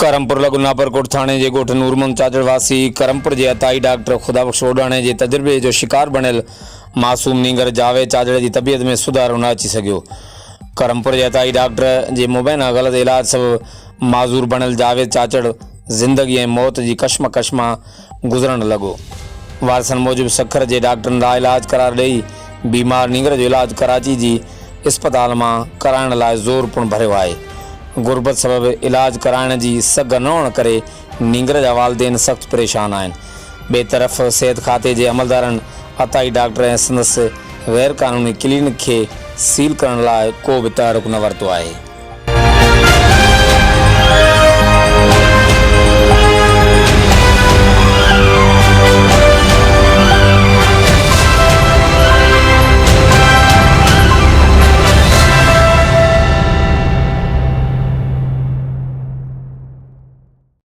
ڪرمپور लगू नापरकोट थाणे जे ॻोठ नूरमन चाचड़ वासी ڪرمپور जे عطائي ڊاڪٽر ख़ुदाबख़्श ओॾाणे जे तजुर्बे जो शिकार बणियल मासूम नैंगर जावेद चाचड़ जी तबीयत में सुधारो न अची सघियो। क़रमपुर जे عطائي ڈاڪٽر जे मुबैना ग़लत इलाज सबबि معذور बणियल जावेद चाचड़ ज़िंदगी ऐं मौत जी कशमकश मां गुज़रण लॻो। वारसनि मूजिबि सखर जे डॉक्टरनि लाइलाज करार ॾेई बीमार नैंगर जो इलाज कराची जी इस्पताल मां कराइण लाइ ज़ोर पिणु भरियो आहे। गुरबत सबबि इलाज कराइण जी सघ न हुअण करे नैंगर जा वालिदेन सख़्तु परेशान आहिनि। ॿिए तरफ़ सिहत खाते जे अमलदारनि عطائي डॉक्टर ऐं संदसि ग़ैर क़ानूनी क्लिनिक खे सील करण लाइ को बि तहरुक न वरितो आहे।